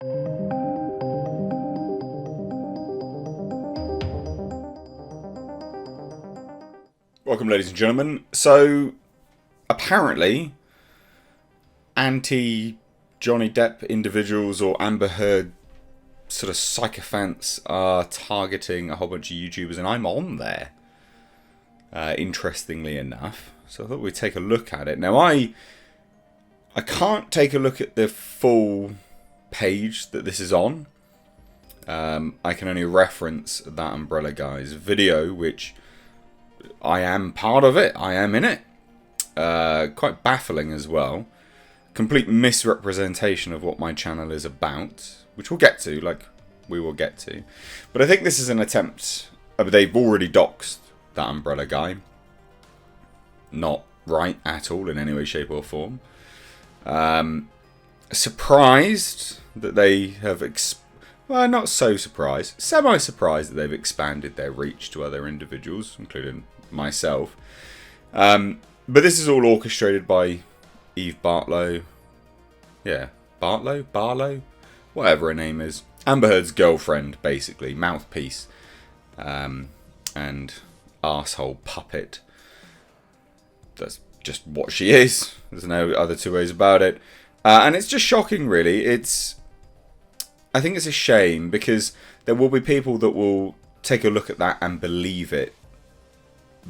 Welcome, ladies and gentlemen. So, apparently, anti-Johnny Depp individuals or Amber Heard sort of sycophants are targeting a whole bunch of YouTubers, and I'm on there, interestingly enough. So I thought we'd take a look at it. Now, I can't take a look at the full page that this is on. I can only reference that Umbrella Guy's video, which I am part of it. I am in it. Quite baffling as well. Complete misrepresentation of what my channel is about, which we'll get to, we will get to. But I think this is an attempt. They've already doxed that Umbrella Guy. Not right at all in any way, shape or form. Surprised that they have... well, not so surprised. Semi-surprised that they've expanded their reach to other individuals, including myself. But this is all orchestrated by Eve Barlow. Yeah, Barlow? Whatever her name is. Amber Heard's girlfriend, basically. Mouthpiece. And arsehole puppet. That's just what she is. There's no other two ways about it. And it's just shocking, really. I think it's a shame, because there will be people that will take a look at that and believe it,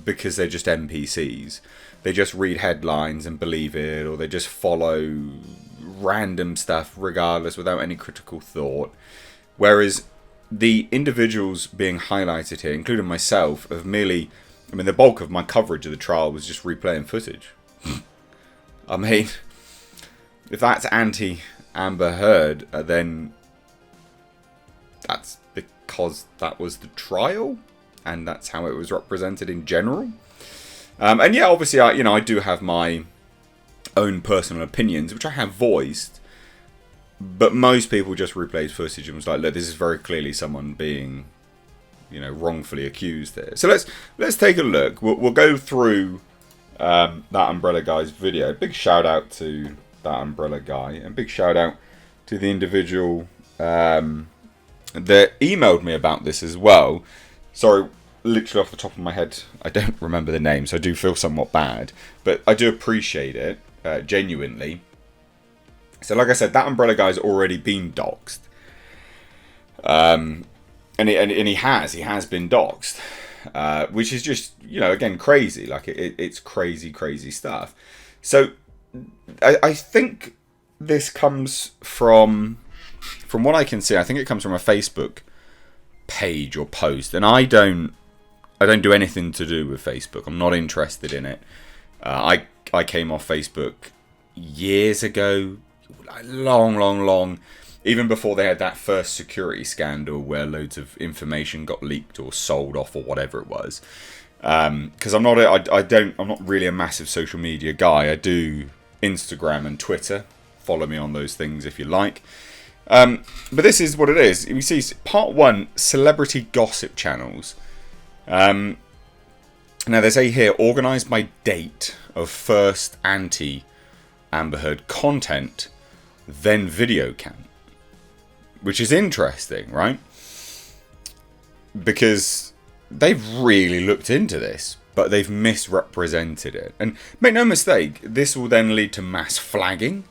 because they're just NPCs. They just read headlines and believe it, or they just follow random stuff regardless, without any critical thought. Whereas the individuals being highlighted here, including myself, have merely... I mean, the bulk of my coverage of the trial was just replaying footage. I mean, if that's anti-Amber Heard, then that's because that was the trial, and that's how it was represented in general. And yeah, obviously, I do have my own personal opinions, which I have voiced. But most people just replayed footage and was like, look, this is very clearly someone being, wrongfully accused here. So let's take a look. We'll go through that Umbrella Guy's video. Big shout out to that Umbrella Guy, and big shout out to the individual that emailed me about this as well. Sorry, literally off the top of my head, I don't remember the name, so I do feel somewhat bad. But I do appreciate it, genuinely. So like I said, that Umbrella Guy's already been doxed. And he has been doxed. Which is just, again, crazy. It's crazy stuff. So I think this comes from what I can see, I think it comes from a Facebook page or post, and I don't do anything to do with Facebook. I'm not interested in it. I came off Facebook years ago, long, even before they had that first security scandal where loads of information got leaked or sold off or whatever it was. Because I'm not really a massive social media guy. I do Instagram and Twitter. Follow me on those things if you like. But this is what it is. We see part 1, celebrity gossip channels. Now they say here, organised by date of first anti-Amber Heard content, then video count. Which is interesting, right? Because they've really looked into this, but they've misrepresented it. And make no mistake, this will then lead to mass flagging.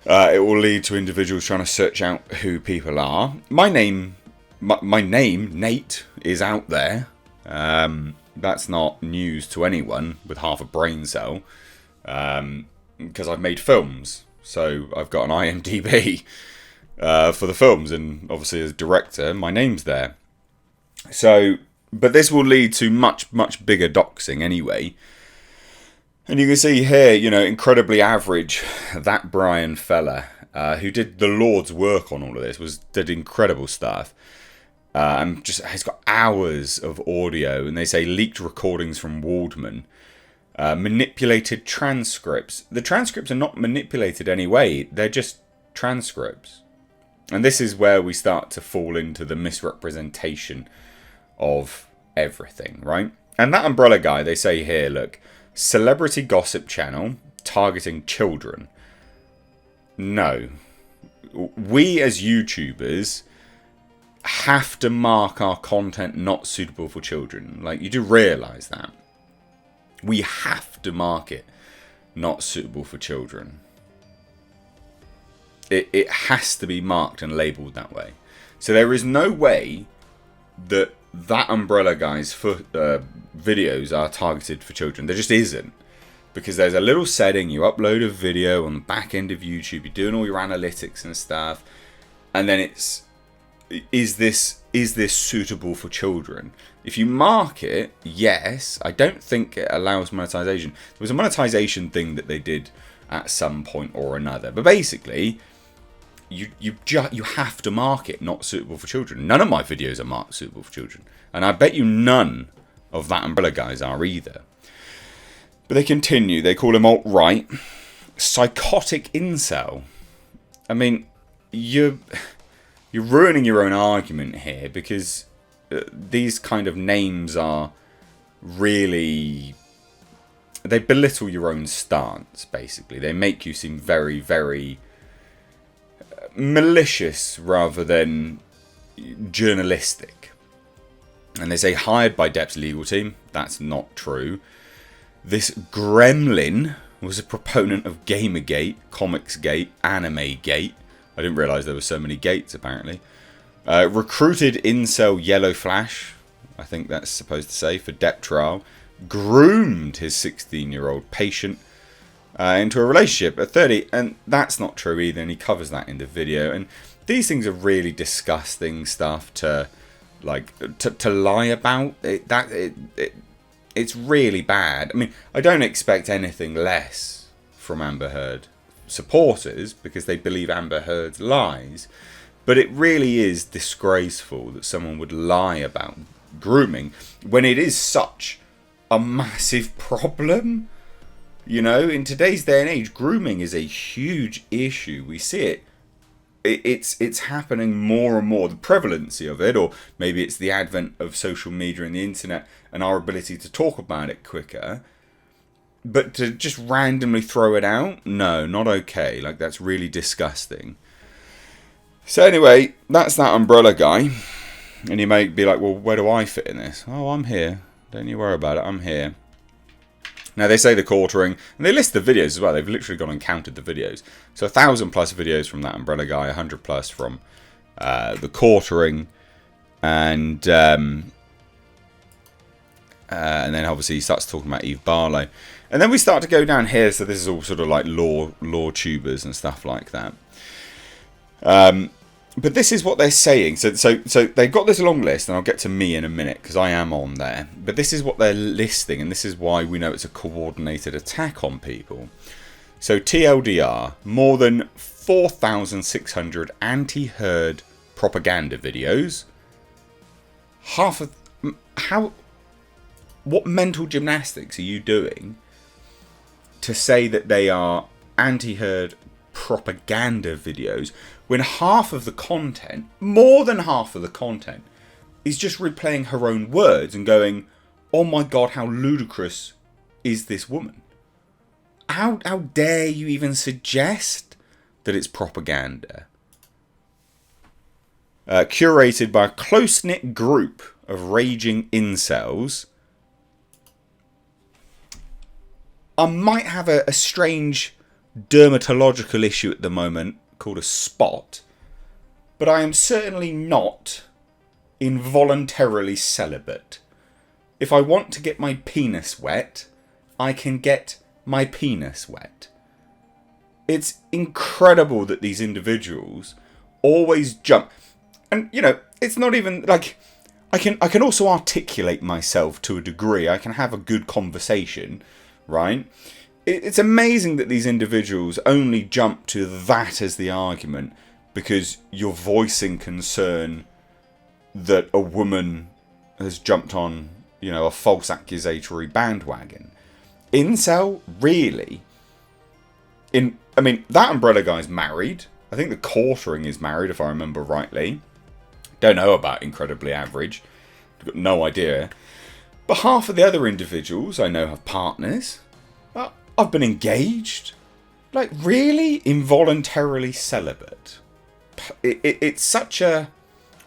It will lead to individuals trying to search out who people are. My name, Nate, is out there. That's not news to anyone with half a brain cell. Because I've made films. So I've got an IMDb for the films. And obviously as director, my name's there. So, but this will lead to much bigger doxing anyway. And you can see here, incredibly average, that Brian fella, who did the Lord's work on all of this, did incredible stuff. And he's got hours of audio, and they say leaked recordings from Waldman, manipulated transcripts. The transcripts are not manipulated anyway, they're just transcripts. And this is where we start to fall into the misrepresentation of everything, right? And that Umbrella Guy, they say here, look, celebrity gossip channel targeting children. No. we as YouTubers have to mark our content not suitable for children. Like, you do realise that. We have to mark it not suitable for children. It has to be marked and labelled that way. So there is no way that umbrella guy's videos are targeted for children. There just isn't. Because there's a little setting, you upload a video on the back end of YouTube, you're doing all your analytics and stuff, and then it's, is this suitable for children? If you mark it, yes. I don't think it allows monetization. There was a monetization thing that they did at some point or another, but basically, you have to mark it not suitable for children. None of my videos are marked suitable for children, and I bet you none of that umbrella guys are either. But they continue. They call him alt-right, psychotic incel. I mean, you're ruining your own argument here, because these kind of names are really, they belittle your own stance, basically. They make you seem very, very malicious rather than journalistic. And they say hired by Depp's legal team. That's not true. This gremlin was a proponent of Gamergate, Comicsgate, Animegate. I didn't realise there were so many gates, apparently. Recruited incel Yellow Flash, I think that's supposed to say, for Depp trial. Groomed his 16-year-old patient into a relationship at 30. And that's not true either, and he covers that in the video. And these things are really disgusting stuff to lie about. It's really bad. I mean, I don't expect anything less from Amber Heard supporters, because they believe Amber Heard's lies. But it really is disgraceful that someone would lie about grooming when it is such a massive problem. You know, in today's day and age, grooming is a huge issue. We see it. It's happening more and more. The prevalency of it, or maybe it's the advent of social media and the internet and our ability to talk about it quicker. But to just randomly throw it out, no, not okay. Like, that's really disgusting. So anyway, that's that umbrella guy. And you may be like, well, where do I fit in this? Oh, I'm here. Don't you worry about it. I'm here. Now, they say the quartering, and they list the videos as well. They've literally gone and counted the videos. So 1,000 plus videos from that umbrella guy, 100 plus from the quartering, and then obviously he starts talking about Eve Barlow. And then we start to go down here, so this is all sort of like law tubers and stuff like that. But this is what they're saying. So they've got this long list, and I'll get to me in a minute because I am on there. But this is what they're listing, and this is why we know it's a coordinated attack on people. So TLDR, more than 4,600 anti-Heard propaganda videos. What mental gymnastics are you doing to say that they are anti-Heard propaganda videos when half of the content, more than half of the content, is just replaying her own words and going, oh my god, how ludicrous is this woman? How dare you even suggest that it's propaganda? Curated by a close-knit group of raging incels. I might have a strange dermatological issue at the moment called a spot, but I am certainly not involuntarily celibate. If I want to get my penis wet, I can get my penis wet. It's incredible that these individuals always jump. And, you know, it's not even like I can also articulate myself to a degree. I can have a good conversation, right? It's amazing that these individuals only jump to that as the argument because you're voicing concern that a woman has jumped on, you know, a false accusatory bandwagon. Incel? Really? I mean, that umbrella guy's married. I think the quartering is married, if I remember rightly. Don't know about incredibly average. Got no idea. But half of the other individuals I know have partners. I've been engaged. Like, really? Involuntarily celibate. it's such a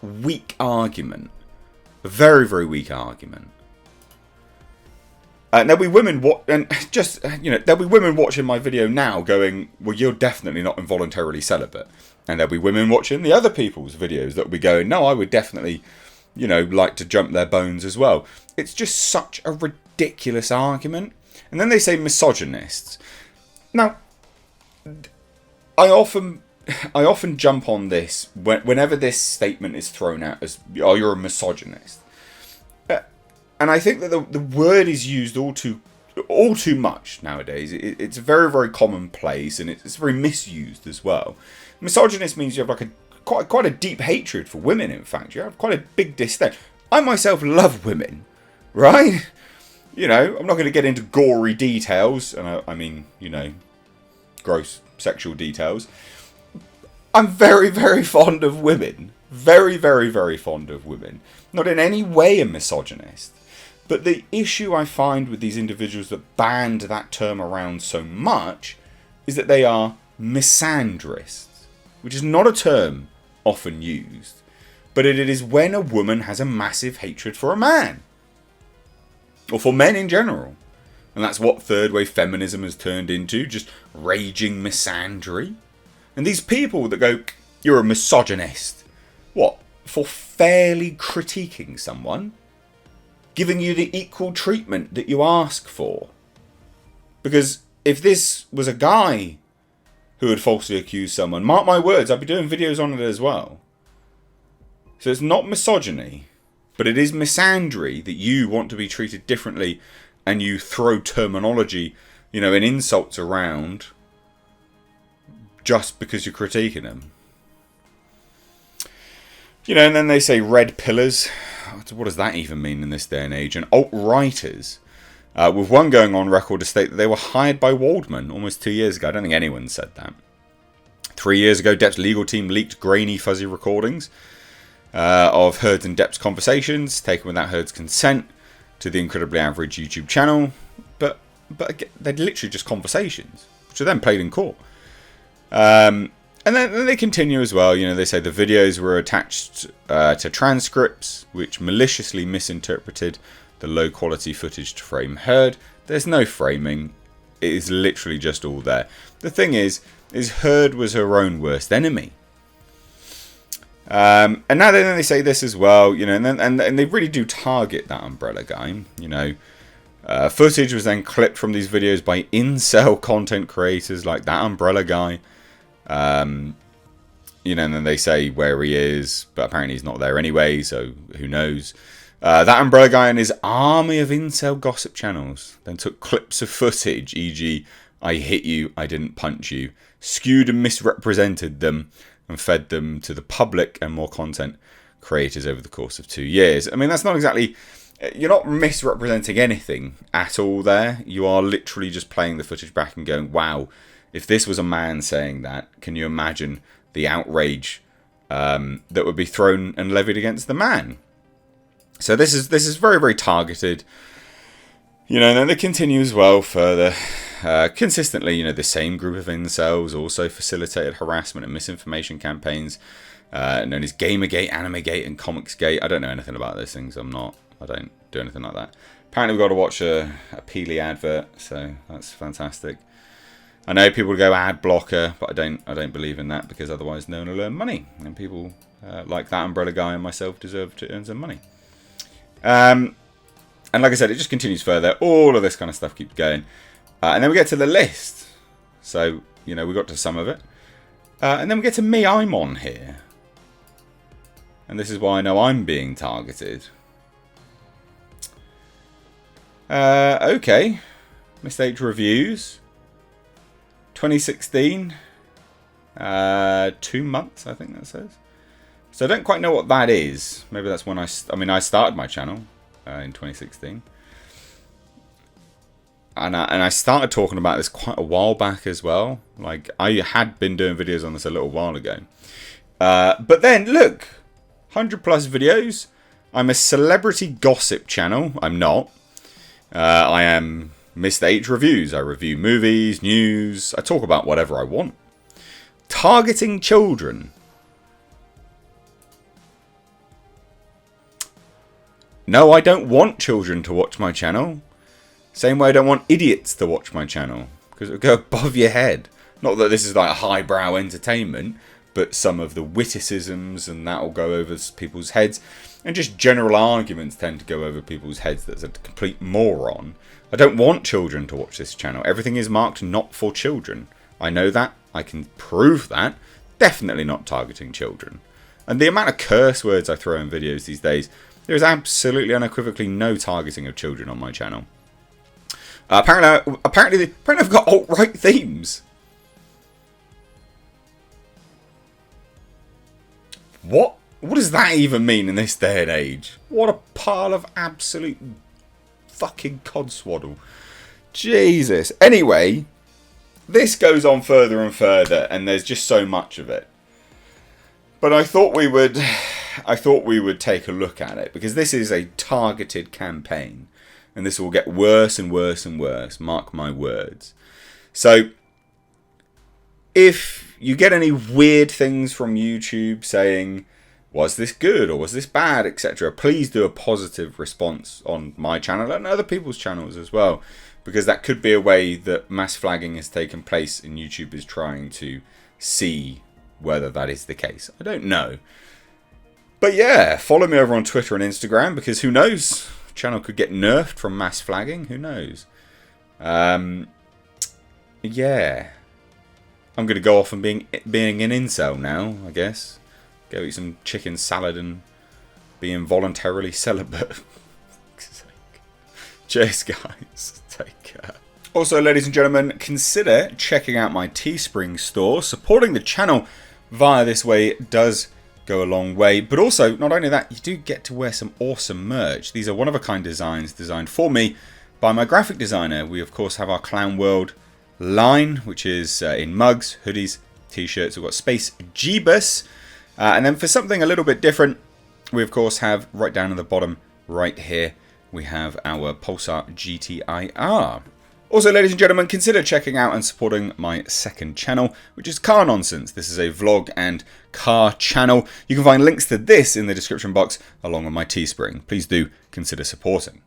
weak argument. A very, very weak argument. And there'll be women there'll be women watching my video now going, well, you're definitely not involuntarily celibate. And there'll be women watching the other people's videos that will be going, no, I would definitely, like to jump their bones as well. It's just such a ridiculous argument. And then they say misogynists. Now, I often jump on this whenever this statement is thrown out as, oh, you're a misogynist. And I think that the word is used all too much nowadays. It's very, very commonplace, and it's very misused as well. Misogynist means you have like quite a deep hatred for women. In fact, you have quite a big disdain. I myself love women, right? I'm not going to get into gory details, and I mean, gross sexual details. I'm very, very fond of women. Very, very, very fond of women. Not in any way a misogynist. But the issue I find with these individuals that band that term around so much is that they are misandrists, which is not a term often used, but it is when a woman has a massive hatred for a man, or for men in general. And that's what third wave feminism has turned into, just raging misandry. And these people that go, you're a misogynist, what, for fairly critiquing someone? Giving you the equal treatment that you ask for. Because if this was a guy who had falsely accused someone, mark my words, I'd be doing videos on it as well. So it's not misogyny, but it is misandry that you want to be treated differently, and you throw terminology, and insults around just because you're critiquing them. And then they say red pillars. What does that even mean in this day and age? And alt-righters, with one going on record to state that they were hired by Waldman almost 2 years ago. I don't think anyone said that. 3 years ago, Depp's legal team leaked grainy, fuzzy recordings of Heard's and Depp's conversations, taken without Heard's consent, to the incredibly average YouTube channel. But they're literally just conversations, which are then played in court. And then they continue as well. They say the videos were attached to transcripts, which maliciously misinterpreted the low-quality footage to frame Heard. There's no framing. It is literally just all there. The thing is Heard was her own worst enemy. And now then they say this as well, and they really do target that umbrella guy. Footage was then clipped from these videos by incel content creators like that umbrella guy. And then they say where he is, but apparently he's not there anyway, so who knows. That umbrella guy and his army of incel gossip channels then took clips of footage, e.g. I hit you, I didn't punch you, skewed and misrepresented them, and fed them to the public and more content creators over the course of 2 years. I mean, that's not exactly... You're not misrepresenting anything at all there. You are literally just playing the footage back and going, wow, if this was a man saying that, can you imagine the outrage that would be thrown and levied against the man? So this is very, very targeted. And then they continue as well further. Consistently, the same group of incels also facilitated harassment and misinformation campaigns known as Gamergate, Animegate, and Comicsgate. I don't know anything about those things. I don't do anything like that. Apparently we've got to watch a Peely advert, so that's fantastic. I know people go ad blocker, but I don't believe in that, because otherwise no one will earn money, and people like that umbrella guy and myself deserve to earn some money. And like I said, it just continues further. All of this kind of stuff keeps going, and then we get to the list. So we got to some of it, and then we get to me. I'm on here, and this is why I know I'm being targeted. Okay, Mr. Reviews. 2016, 2 months, I think that says. So I don't quite know what that is. Maybe that's when I started my channel in 2016. And I started talking about this quite a while back as well. Like, I had been doing videos on this a little while ago. But then, look, 100 plus videos. I'm a celebrity gossip channel. I'm not. I am Mr. H Reviews. I review movies, news. I talk about whatever I want. Targeting children. No, I don't want children to watch my channel. Same way I don't want idiots to watch my channel, because it'll go above your head. Not that this is like a highbrow entertainment, but some of the witticisms and that will go over people's heads. And just general arguments tend to go over people's heads. That's a complete moron. I don't want children to watch this channel. Everything is marked not for children. I know that. I can prove that. Definitely not targeting children. And the amount of curse words I throw in videos these days, there is absolutely unequivocally no targeting of children on my channel. Apparently I've got alt-right themes. What does that even mean in this day and age? What a pile of absolute fucking codswaddle. Jesus. Anyway, this goes on further and further, and there's just so much of it. But I thought we would take a look at it, because this is a targeted campaign. And this will get worse and worse and worse. Mark my words. So, if you get any weird things from YouTube saying, was this good or was this bad, etc., please do a positive response on my channel and other people's channels as well. Because that could be a way that mass flagging has taken place and YouTube is trying to see whether that is the case. I don't know. But yeah, follow me over on Twitter and Instagram, because who knows? Channel could get nerfed from mass flagging. Who knows? Yeah. I'm going to go off and being an incel now, I guess. Go eat some chicken salad and be involuntarily celibate. Cheers, guys. Take care. Also, ladies and gentlemen, consider checking out my Teespring store. Supporting the channel via this way does go a long way, but also not only that, you do get to wear some awesome merch. These are one-of-a-kind designs designed for me by my graphic designer. We of course have our Clown World line, which is in mugs, hoodies, t-shirts. We've got Space Jeebus, and then for something a little bit different, we of course have right down at the bottom right here, we have our Pulsar GTIR. Also, ladies and gentlemen, consider checking out and supporting my second channel, which is Car Nonsense. This is a vlog and car channel. You can find links to this in the description box along with my Teespring. Please do consider supporting.